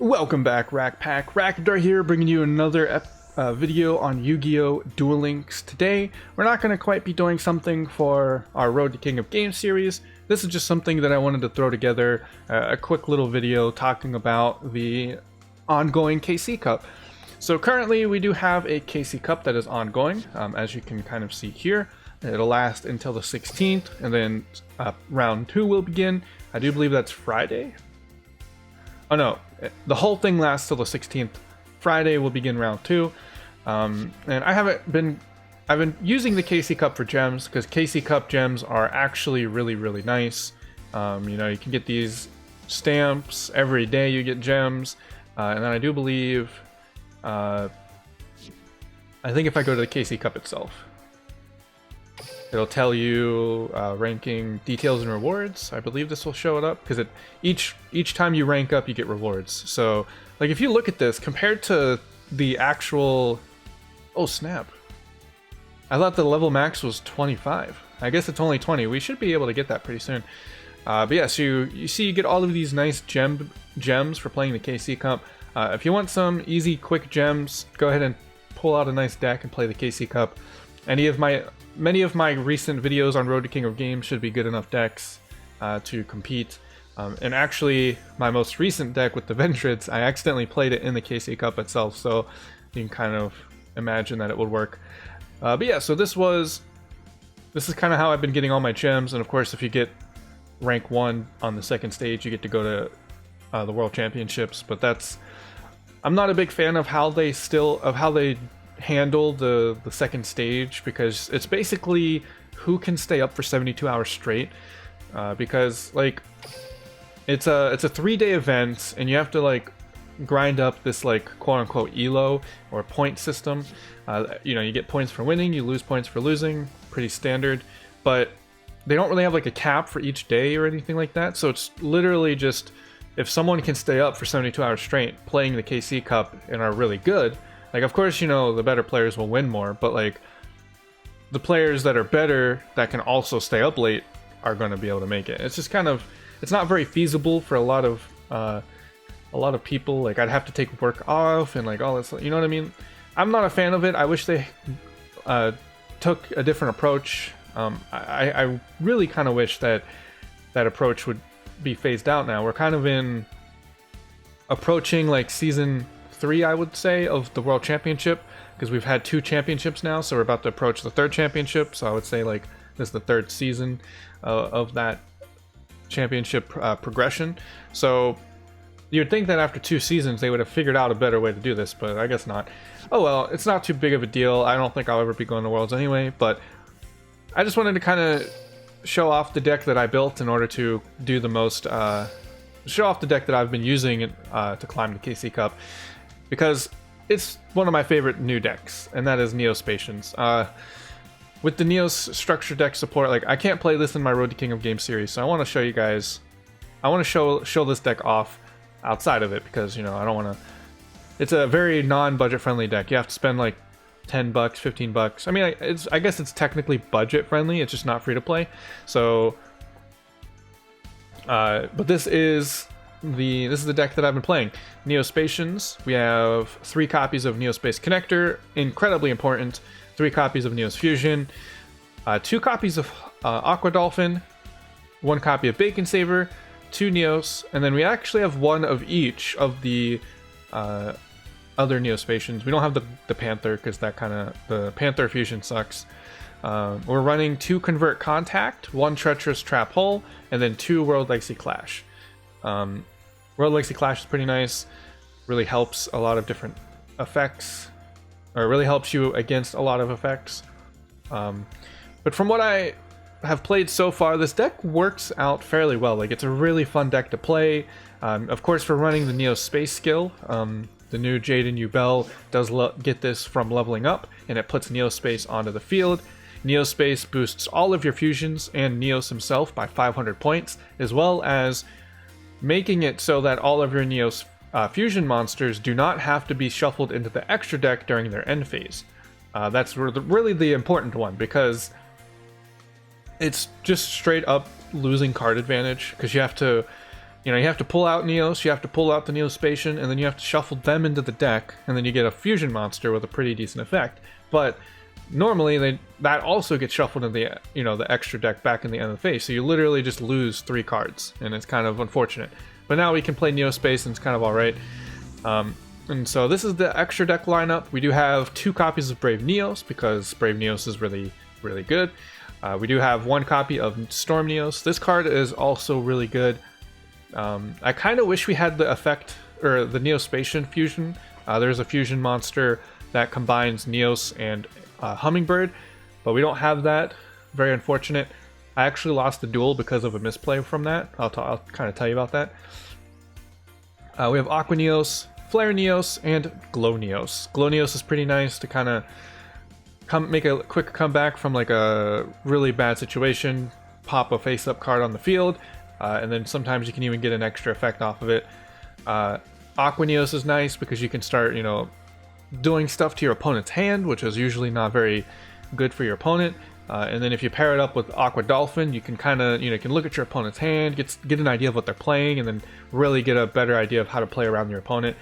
Welcome back, Rack Pack. Rackadar here, bringing you another video on Yu-Gi-Oh! Duel Links. Today, we're not going to quite be doing something for our Road to King of Games series. This is just something that I wanted to throw together, a quick little video talking about the ongoing KC Cup. So currently, we do have a KC Cup that is ongoing, as you can kind of see here. It'll last until the 16th, and then round 2 will begin. I do believe that's Friday. Oh no, the whole thing lasts till the 16th. Friday will begin round 2. And I've been using the KC Cup for gems, because KC Cup gems are actually really nice. You know, you can get these stamps every day, you get gems. And then I do believe, I think if I go to the KC Cup itself, it'll tell you ranking details and rewards. I believe this will show it up because each time you rank up, you get rewards. So, like, if you look at this compared to the actual, oh snap! I thought the level max was 25. I guess it's only 20. We should be able to get that pretty soon. But yeah, so you see, you get all of these nice gems for playing the KC Cup. If you want some easy, quick gems, go ahead and pull out a nice deck and play the KC Cup. Many of my recent videos on Road to King of Games should be good enough decks to compete. And actually, my most recent deck with the Vendreads, I accidentally played it in the KC Cup itself, so you can kind of imagine that it would work. But yeah, so this is kind of how I've been getting all my gems, and of course, if you get rank 1 on the second stage, you get to go to the World Championships. But I'm not a big fan of how they handle the second stage, because it's basically who can stay up for 72 hours straight, because like it's a 3-day event, and you have to like grind up this like quote-unquote elo or point system. You know, you get points for winning, you lose points for losing, pretty standard, but they don't really have like a cap for each day or anything like that. So it's literally just if someone can stay up for 72 hours straight playing the KC Cup and are really good. Like, of course, you know, the better players will win more, but like the players that are better that can also stay up late are going to be able to make it. It's just kind of, it's not very feasible for a lot of people. Like, I'd have to take work off and like all this, you know what I mean? I'm not a fan of it. I wish they took a different approach. I really kind of wish that approach would be phased out now. We're kind of approaching like season 3, I would say, of the World Championship, because we've had 2 championships now, so we're about to approach the 3rd championship. So I would say like this is the 3rd season of that championship progression. So you'd think that after 2 seasons they would have figured out a better way to do this, but I guess not. Oh well, it's not too big of a deal. I don't think I'll ever be going to Worlds anyway, but I just wanted to kind of show off the deck that I built in order to do the most, show off the deck that I've been using to climb the KC Cup, because it's one of my favorite new decks, and that is NEOS Spacians. With the NEOS structure deck support, like, I can't play this in my Road to King of Games series, so I want to show you guys, I want to show this deck off outside of it, because, you know, I don't want to, it's a very non-budget friendly deck. You have to spend like $10, $15. I mean, I guess it's technically budget friendly, it's just not free to play. So, but this is the deck that I've been playing. NEOS Spacians. We have 3 copies of NEOS Space Connector, incredibly important. 3 copies of NEOS Fusion, 2 copies of Aqua Dolphin, 1 copy of Bacon Saver, 2 NEOS, and then we actually have 1 of each of the other NEOS Spacians. We don't have the Panther, because the Panther Fusion sucks. We're running 2 Convert Contact, 1 Treacherous Trap Hole, and then 2 World Legacy Clash. World Legacy Clash is pretty nice, really helps a lot of different effects, or really helps you against a lot of effects. But from what I have played so far, this deck works out fairly well. Like, it's a really fun deck to play. Of course, we're running the NEOS Space skill. The new Jaden Ubel does get this from leveling up, and it puts NEOS Space onto the field. NEOS Space boosts all of your fusions and NEOS himself by 500 points, as well as making it so that all of your NEOS fusion monsters do not have to be shuffled into the extra deck during their end phase. That's really the important one, because it's just straight up losing card advantage, because you have to you know, you have to pull out NEOS, you have to pull out the Neospatian, and then you have to shuffle them into the deck, and then you get a fusion monster with a pretty decent effect. But normally that also gets shuffled in the, you know, the extra deck back in the end of the phase, so you literally just lose 3 cards, and it's kind of unfortunate. But now we can play Neospace, and it's kind of alright. And so this is the extra deck lineup. We do have 2 copies of Brave NEOS, because Brave NEOS is really, really good. We do have 1 copy of Storm NEOS. This card is also really good. I kind of wish we had the effect, or the Neospatian fusion. There's a fusion monster that combines NEOS and Hummingbird, but we don't have that. Very unfortunate. I actually lost the duel because of a misplay from that. I'll kind of tell you about that. We have Aqua NEOS, Flare NEOS, and Glow NEOS. Glow NEOS is pretty nice to kind of make a quick comeback from like a really bad situation, pop a face-up card on the field, and then sometimes you can even get an extra effect off of it. Aqua NEOS is nice because you can start, you know, doing stuff to your opponent's hand, which is usually not very good for your opponent. And then if you pair it up with Aqua Dolphin, you can kind of, you know, you can look at your opponent's hand, get an idea of what they're playing, and then really get a better idea of how to play around your opponent.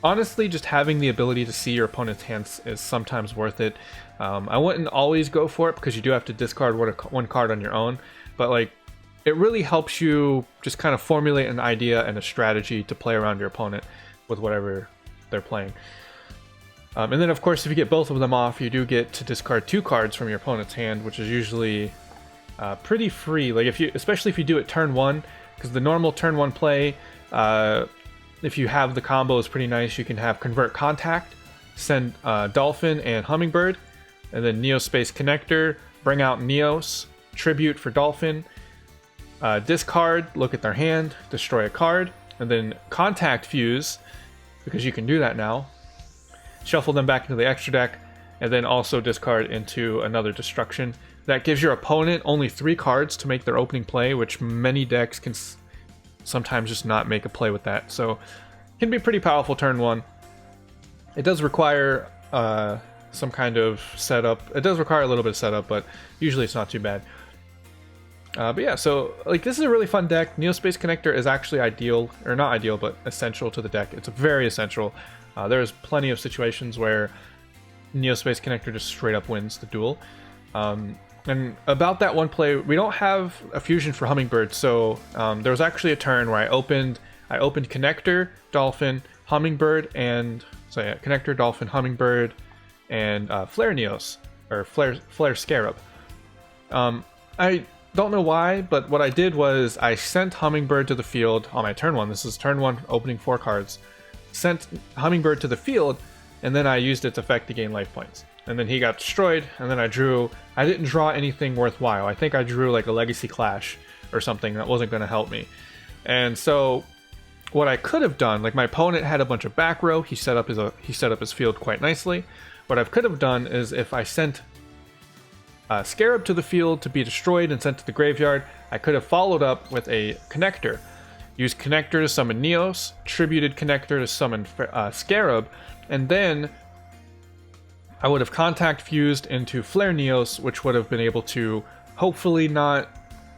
Honestly, just having the ability to see your opponent's hands is sometimes worth it. I wouldn't always go for it because you do have to discard one card on your own, but like it really helps you just kind of formulate an idea and a strategy to play around your opponent with whatever they're playing. And then of course, if you get both of them off, you do get to discard 2 cards from your opponent's hand, which is usually pretty free. Like especially if you do it turn 1, because the normal turn 1 play, if you have the combo, is pretty nice. You can have Convert Contact, send Dolphin and Hummingbird, and then Neospace Connector, bring out NEOS, Tribute for Dolphin, discard, look at their hand, destroy a card, and then Contact Fuse, because you can do that now. Shuffle them back into the extra deck, and then also discard into another destruction. That gives your opponent only 3 cards to make their opening play, which many decks can sometimes just not make a play with that. So it can be pretty powerful turn 1. It does require some kind of setup. It does require a little bit of setup, but usually it's not too bad. But yeah, so like this is a really fun deck. Neospace Connector is actually ideal, or not ideal, but essential to the deck. It's very essential. There's plenty of situations where Neospace Connector just straight up wins the duel. And about that one play, we don't have a fusion for Hummingbird, so there was actually a turn where I opened Connector, Dolphin, Hummingbird, and so yeah, Connector, Dolphin, Hummingbird, and Flare NEOS, or Flare Scarab. I don't know why, but what I did was I sent Hummingbird to the field on my turn 1. This is turn 1, opening 4 cards. Sent Hummingbird to the field, and then I used its effect to gain life points. And then he got destroyed, and then I didn't draw anything worthwhile. I think I drew like a Legacy Clash or something that wasn't going to help me. And so what I could have done, like my opponent had a bunch of back row, he set up his field quite nicely. What I could have done is if I sent Scarab to the field to be destroyed and sent to the graveyard, I could have followed up with a Connector. Used Connector to summon NEOS, tributed Connector to summon Scarab, and then I would have Contact Fused into Flare NEOS, which would have been able to hopefully not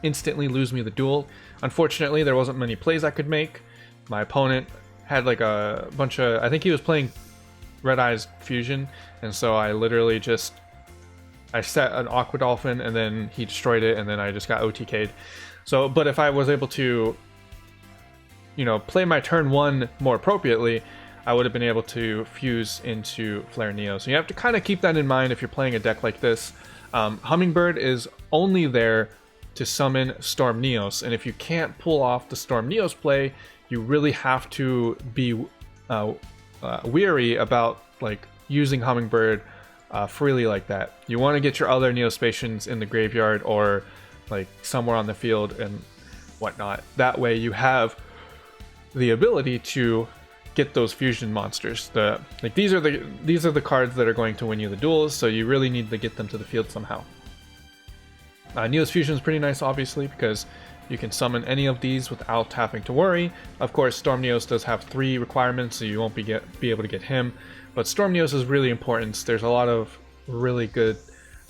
instantly lose me the duel. Unfortunately, there wasn't many plays I could make. My opponent had like a bunch of, I think he was playing Red Eyes Fusion, and so I literally just, I set an Aqua Dolphin and then he destroyed it, and then I just got OTK'd. So, but if I was able to, you know, play my turn 1 more appropriately, I would have been able to fuse into Flare NEOS. So you have to kind of keep that in mind if you're playing a deck like this. Hummingbird is only there to summon Storm NEOS, and if you can't pull off the Storm NEOS play, you really have to be weary about like using Hummingbird freely like that. You want to get your other Neospacians in the graveyard or like somewhere on the field and whatnot. That way you have the ability to get those fusion monsters. These are the cards that are going to win you the duels, so you really need to get them to the field somehow. NEOS Fusion is pretty nice, obviously, because you can summon any of these without having to worry. Of course, Storm NEOS does have 3 requirements, so you won't be able to get him. But Storm NEOS is really important. There's a lot of really good,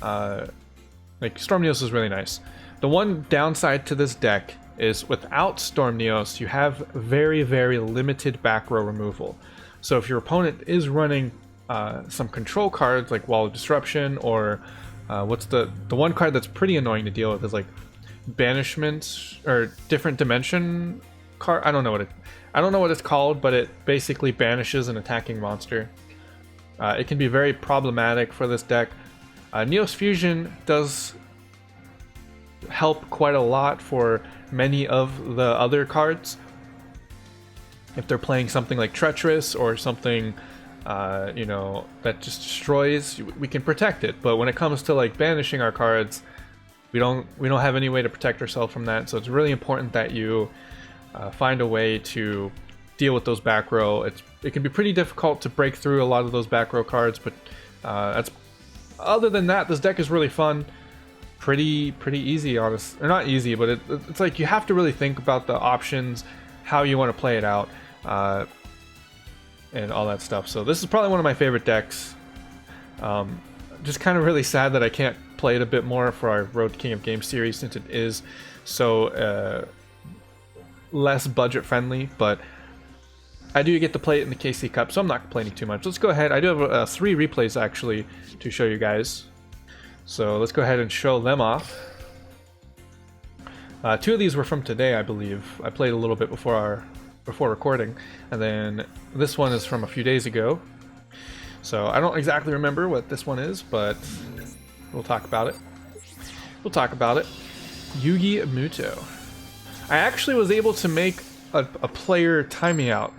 like Storm NEOS is really nice. The one downside to this deck is without Storm NEOS, you have very, very limited back row removal. So if your opponent is running some control cards like Wall of Disruption, or what's the one card that's pretty annoying to deal with is like Banishment or Different Dimension card. I don't know what it's called, but it basically banishes an attacking monster. It can be very problematic for this deck. NEOS Fusion does help quite a lot for many of the other cards. If they're playing something like Treacherous or something you know, that just destroys, we can protect it. But when it comes to like banishing our cards, we don't have any way to protect ourselves from that. So it's really important that you find a way to deal with those back row. It can be pretty difficult to break through a lot of those back row cards, but other than that, this deck is really fun. Pretty easy, honest, or not easy, but it's like you have to really think about the options, how you want to play it out, and all that stuff. So this is probably one of my favorite decks. Just kind of really sad that I can't play it a bit more for our Road to King of Games series, since it is so less budget friendly, but I do get to play it in the KC Cup, so I'm not complaining too much. Let's go ahead. I do have 3 replays actually to show you guys. So let's go ahead and show them off. 2 of these were from today, I believe. I played a little bit before recording, and then this one is from a few days ago. So I don't exactly remember what this one is, but we'll talk about it. Yugioh. I actually was able to make a player time me out,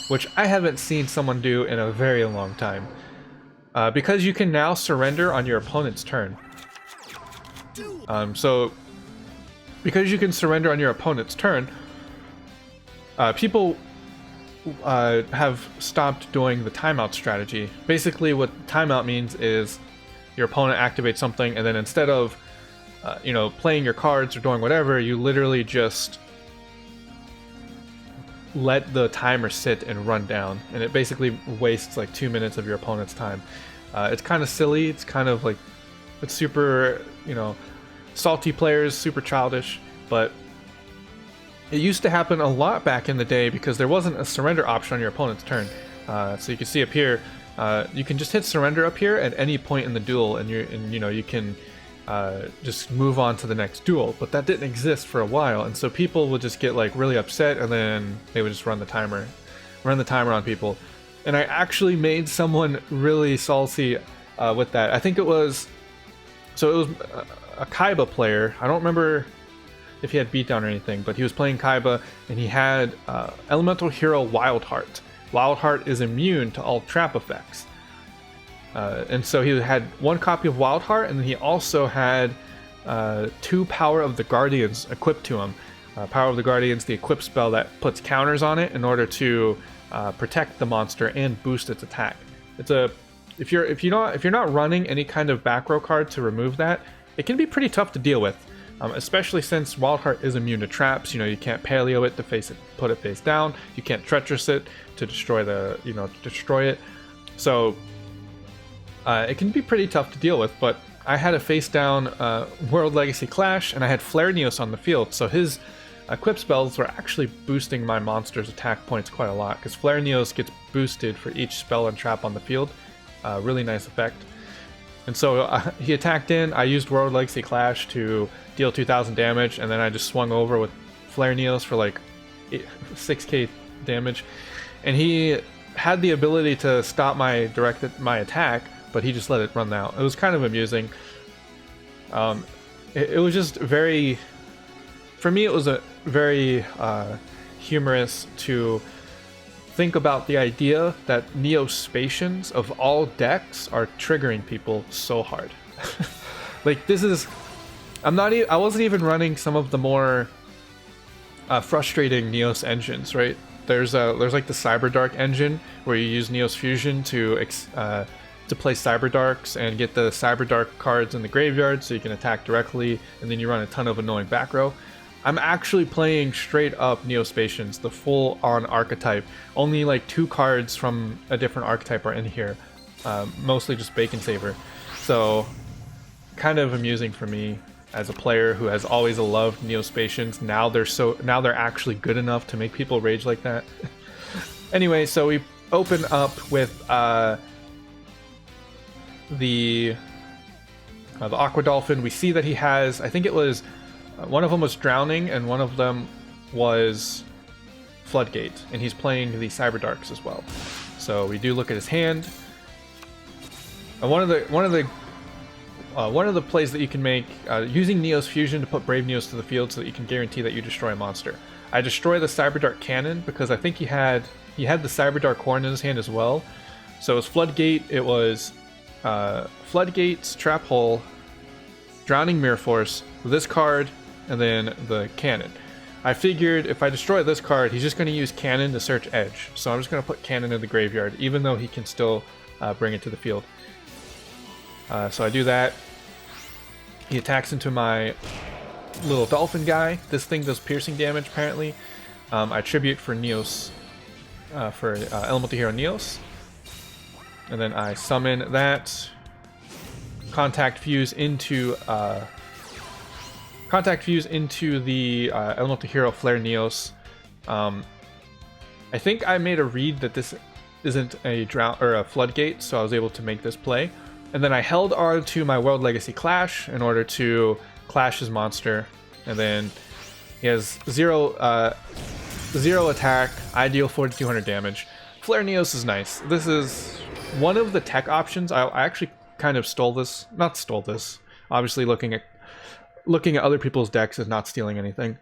which I haven't seen someone do in a very long time. Because you can now surrender on your opponent's turn. So because you can surrender on your opponent's turn, people have stopped doing the timeout strategy. Basically what timeout means is your opponent activates something, and then instead of you know, playing your cards or doing whatever, you literally just let the timer sit and run down, and it basically wastes like 2 minutes of your opponent's time. It's kind of silly. It's kind of like, it's super, you know, salty players, super childish, but it used to happen a lot back in the day because there wasn't a surrender option on your opponent's turn. So you can see up here, you can just hit surrender up here at any point in the duel, and you know, you can just move on to the next duel. But that didn't exist for a while, and so people would just get like really upset, and then they would just run the timer on people. And I actually made someone really salty with that. I think it was a Kaiba player. I don't remember if he had beatdown or anything, but he was playing Kaiba, and he had Elemental Hero Wildheart. Wildheart is immune to all trap effects. And so he had 1 copy of Wildheart, and then he also had 2 Power of the Guardians equipped to him. Power of the Guardians, the equip spell that puts counters on it in order to protect the monster and boost its attack. If you're not running any kind of back row card to remove that, it can be pretty tough to deal with. Especially since Wildheart is immune to traps. You know, you can't paleo it to put it face down. You can't treacherous it to destroy it. So it can be pretty tough to deal with. But I had a face down World Legacy Clash, and I had Flare NEOS on the field. So his equip spells were actually boosting my monster's attack points quite a lot, because Flare NEOS gets boosted for each spell and trap on the field. Really nice effect. And so he attacked in. I used World Legacy Clash to deal 2,000 damage, and then I just swung over with Flare NEOS for like 6k damage. And he had the ability to stop my attack, but he just let it run out. It was kind of amusing. It was just very, for me, it was a very humorous to think about the idea that NEOS Spacians of all decks are triggering people so hard. Like, this is, I wasn't even running some of the more frustrating NEOS engines, right? There's like the Cyberdark engine where you use NEOS Fusion to play Cyberdarks and get the Cyberdark cards in the graveyard so you can attack directly, and then you run a ton of annoying back row. I'm actually playing straight up NEOS Spacians, the full on archetype. Only like 2 cards from a different archetype are in here, mostly just Bacon Saver. So kind of amusing for me. as a player who has always loved NEOS Spacians. Now they're actually good enough to make people rage like that. Anyway, so we open up with the Aqua Dolphin. We see that he has, I think it was, one of them was Drowning and one of them was Floodgate, and he's playing the Cyber Darks as well. So we do look at his hand. And one of the plays that you can make using NEOS Fusion to put Brave NEOS to the field so that you can guarantee that you destroy a monster. I destroy the Cyber Dark Cannon because I think he had the Cyber Dark Horn in his hand as well. So it was Floodgate, it was Floodgate's Trap Hole, Drowning Mirror Force, this card, and then the Cannon. I figured if I destroy this card, he's just going to use Cannon to search Edge. So I'm just going to put Cannon in the graveyard, even though he can still bring it to the field. So I do that. He attacks into my little dolphin guy. This thing does piercing damage, apparently. I tribute for NEOS, for Elemental Hero NEOS. And then I summon that. Contact Fuse into the Elemental Hero Flare NEOS. I think I made a read that this isn't a Floodgate, so I was able to make this play. And then I held on to my World Legacy Clash in order to clash his monster. And then he has zero attack, ideal 4200 damage. Flare NEOS is nice. This is one of the tech options. I actually kind of not stole this. Obviously looking at other people's decks is not stealing anything.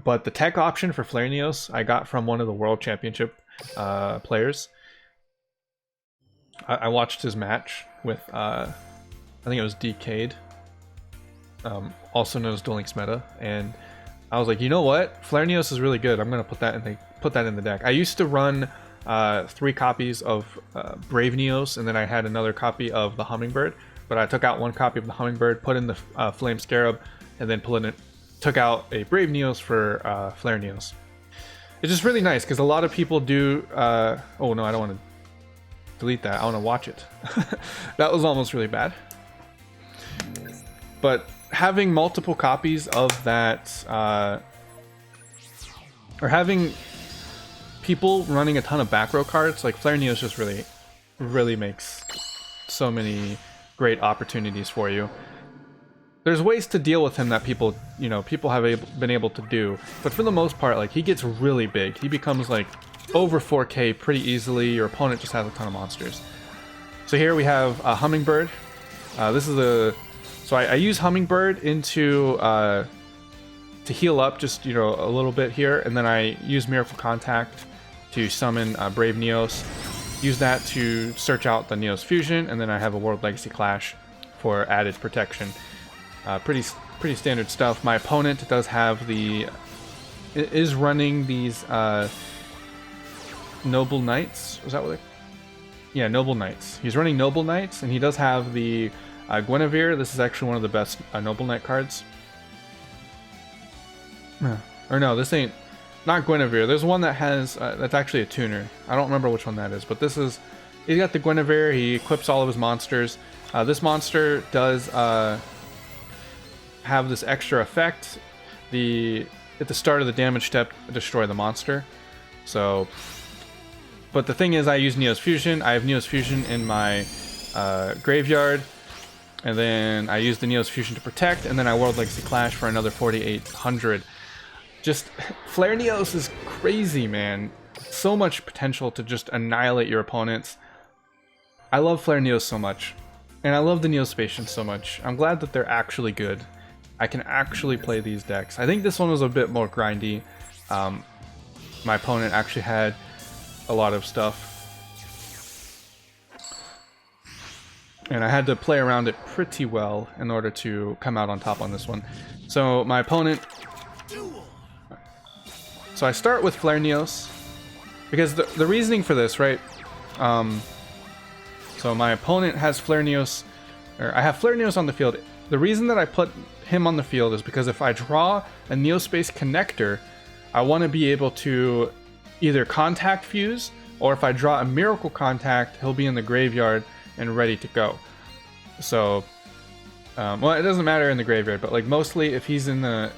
But the tech option for Flare NEOS I got from one of the World Championship players. I watched his match with, I think it was Decade, also known as Duel Links Meta, and I was like, you know what? Flare NEOS is really good. I'm gonna put that in the deck. I used to run 3 copies of Brave NEOS, and then I had another copy of the Hummingbird. But I took out 1 copy of the Hummingbird, put in the Flame Scarab, and then took out a Brave NEOS for Flare NEOS. It's just really nice because a lot of people do. Oh no, I don't want to delete that. I want to watch it. That was almost really bad. But having multiple copies of that, or having people running a ton of back row cards, like Flare NEOS just really makes so many great opportunities for you. There's ways to deal with him that people have been able to do, but for the most part, like, he gets really big. He becomes like over 4K pretty easily. Your opponent just has a ton of monsters. So here we have a Hummingbird. So I use Hummingbird into to heal up just a little bit here, and then I use Miracle Contact to summon Brave NEOS. Use that to search out the NEOS Fusion, and then I have a World Legacy Clash for added protection. Pretty standard stuff. My opponent is running these Noble Knights. Is that what yeah, Noble Knights. He's running Noble Knights, and he does have the Guinevere. This is actually one of the best Noble Knight cards. Or no, this ain't. Not Guinevere. There's one that has that's actually a tuner. I don't remember which one that is, but this is. He's got the Guinevere. He equips all of his monsters. This monster does have this extra effect. At the start of the damage step, destroy the monster. So, but the thing is, I use NEOS Fusion. I have NEOS Fusion in my graveyard, and then I use the NEOS Fusion to protect, and then I World Legacy Clash for another 4,800. Just, Flare NEOS is crazy, man. So much potential to just annihilate your opponents. I love Flare NEOS so much. And I love the NEOS Spacians so much. I'm glad that they're actually good. I can actually play these decks. I think this one was a bit more grindy. My opponent actually had a lot of stuff. And I had to play around it pretty well in order to come out on top on this one. So my opponent... So I start with Flare NEOS, because the reasoning for this, right? So my opponent has Flare NEOS, or I have Flare NEOS on the field. The reason that I put him on the field is because if I draw a Neospace connector, I want to be able to either contact Fuse, or if I draw a Miracle Contact, he'll be in the graveyard and ready to go. So Well, it doesn't matter in the graveyard, but like mostly if he's in the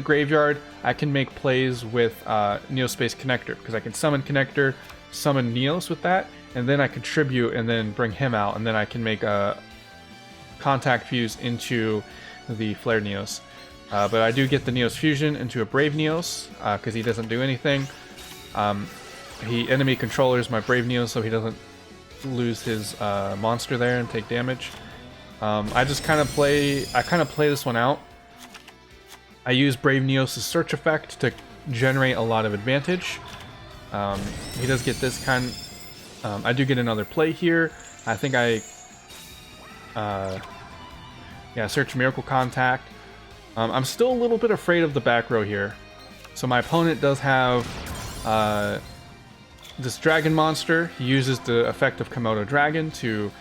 graveyard, I can make plays with Neospace Connector, because I can summon Connector, summon Neos with that, and then I contribute and then bring him out, and then I can make a Contact Fuse into the Flare Neos. But I do get the Neos Fusion into a Brave Neos, because he doesn't do anything. He enemy controllers my Brave Neos so he doesn't lose his monster there and take damage. I just kind of play this one out. I use Brave Neos' search effect to generate a lot of advantage. He does get this kind. I do get another play here. I think yeah, search Miracle Contact. I'm still a little bit afraid of the back row here. So my opponent does have this dragon monster. He uses the effect of Komodo Dragon to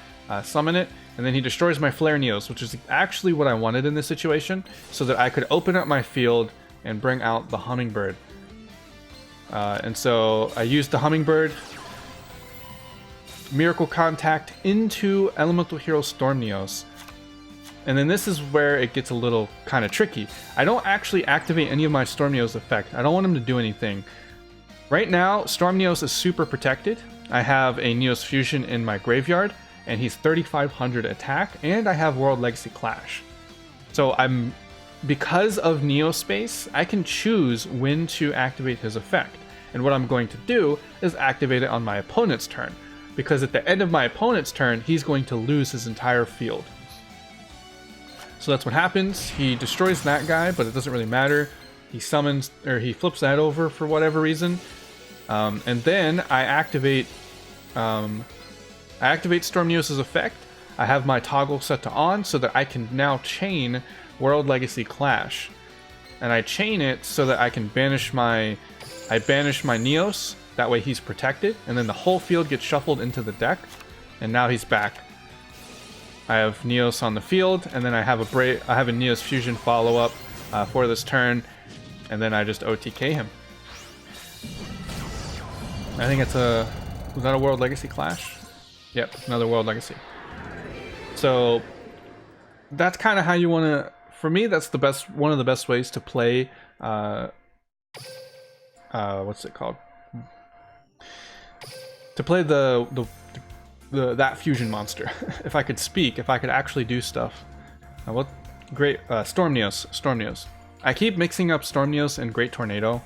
summon it, and then he destroys my Flare Neos, which is actually what I wanted in this situation, so that I could open up my field and bring out the Hummingbird. And so I used the Hummingbird, Miracle Contact into Elemental Hero Storm Neos. And then this is where it gets a little kind of tricky. I don't actually activate any of my Storm Neos effect. I don't want him to do anything. Right now, Storm Neos is super protected. I have a Neos Fusion in my graveyard, and he's 3500 attack, and I have World Legacy Clash. So because of Neospace, I can choose when to activate his effect. And what I'm going to do is activate it on my opponent's turn, because at the end of my opponent's turn, he's going to lose his entire field. So that's what happens. He destroys that guy, but it doesn't really matter. He summons, or he flips that over for whatever reason. And then I activate Storm Neos' effect. I have my toggle set to on so that I can now chain World Legacy Clash. And I chain it so that I can banish my Neos. That way he's protected, and then the whole field gets shuffled into the deck, and now he's back. I have Neos on the field, and then I have a Neos Fusion follow-up for this turn, and then I just OTK him. I think it's was that a World Legacy Clash? Yep, another World Legacy. So that's kind of how you want to. For me, that's one of the best ways to play. What's it called? To play that fusion monster. If I could speak, if I could actually do stuff. Storm Neos. I keep mixing up Storm Neos and Great Tornado.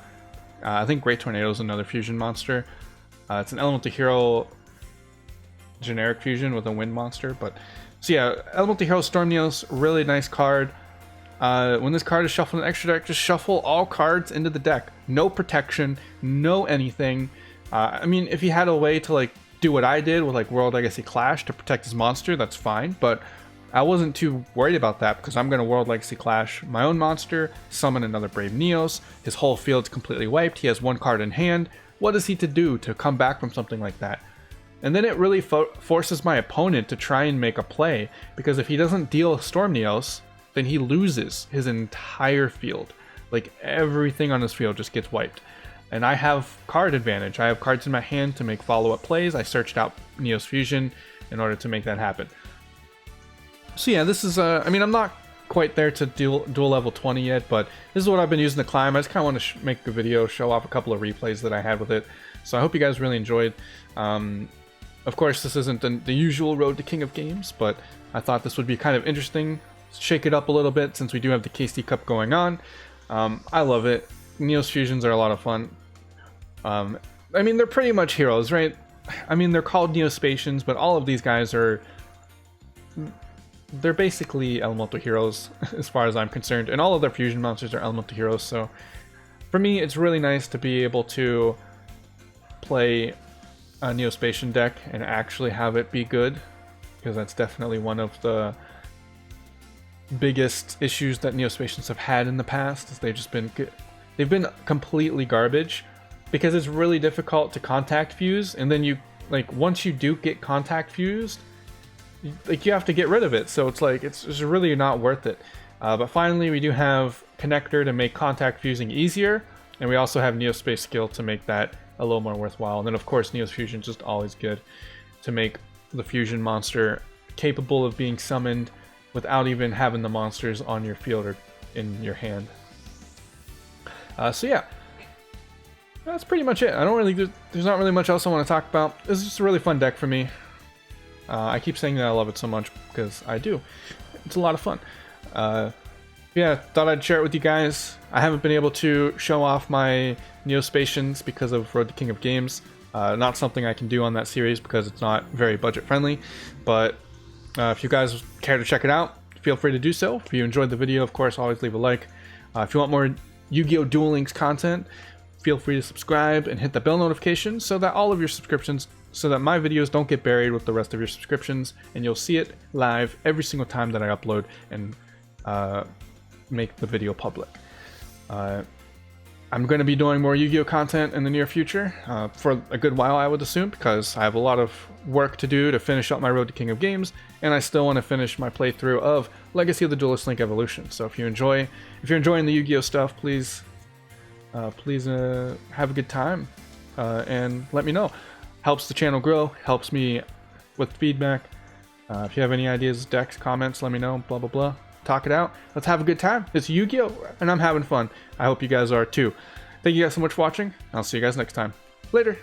I think Great Tornado is another fusion monster. It's an Elemental Hero generic fusion with a wind monster. But so yeah, Elemental Hero Storm Neos, really nice card. When this card is shuffled in extra deck, just shuffle all cards into the deck. No protection, no anything. I mean, if he had a way to like do what I did with like World Legacy Clash to protect his monster, that's fine. But I wasn't too worried about that because I'm going to World Legacy Clash my own monster, summon another Brave Neos. His whole field's completely wiped. He has one card in hand. What is he to do to come back from something like that? And then it really forces my opponent to try and make a play, because if he doesn't deal Storm Neos, then he loses his entire field. Like everything on his field just gets wiped. And I have card advantage. I have cards in my hand to make follow-up plays. I searched out Neos Fusion in order to make that happen. So yeah, this is I mean, I'm not quite there to dual level 20 yet, but this is what I've been using to climb. I just kind of want to make a video, show off a couple of replays that I had with it. So I hope you guys really enjoyed. Of course, this isn't the usual road to King of Games, but I thought this would be kind of interesting. Shake it up a little bit since we do have the KC Cup going on. I love it. Neos Fusions are a lot of fun. I mean, they're pretty much heroes, right? I mean, they're called Neo Spacians, but all of these guys they're basically elemental heroes as far as I'm concerned, and all of their fusion monsters are elemental heroes. So for me, it's really nice to be able to play a Neo-Spacian deck and actually have it be good, because that's definitely one of the biggest issues that Neo-Spacians have had in the past. Is they've been completely garbage, because it's really difficult to contact fuse, and then once you do get contact fused, like you have to get rid of it. So it's like it's really not worth it. But finally, we do have Connector to make contact fusing easier, and we also have Neospace skill to make that a little more worthwhile. And then of course, Neos Fusion just always good to make the fusion monster capable of being summoned without even having the monsters on your field or in your hand. So yeah, that's pretty much it. I don't really, there's not really much else I want to talk about. This is just a really fun deck for me. I keep saying that I love it so much because I do. It's a lot of fun. Yeah, thought I'd share it with you guys. I haven't been able to show off my NEOS Spacians because of Road to King of Games. Not something I can do on that series because it's not very budget friendly. But if you guys care to check it out, feel free to do so. If you enjoyed the video, of course, always leave a like. If you want more Yu-Gi-Oh! Duel Links content, feel free to subscribe and hit the bell notification so that all of your subscriptions, so that my videos don't get buried with the rest of your subscriptions, and you'll see it live every single time that I upload and make the video public. I'm going to be doing more Yu-Gi-Oh! Content in the near future, for a good while I would assume, because I have a lot of work to do to finish up my Road to King of Games, and I still want to finish my playthrough of Legacy of the Duelist Link Evolution. So if you're enjoying the Yu-Gi-Oh! Stuff, please have a good time, and let me know. Helps the channel grow, helps me with feedback. If you have any ideas, decks, comments, let me know, blah blah blah. Talk it out. Let's have a good time. It's Yu-Gi-Oh! And I'm having fun. I hope you guys are too. Thank you guys so much for watching. I'll see you guys next time. Later.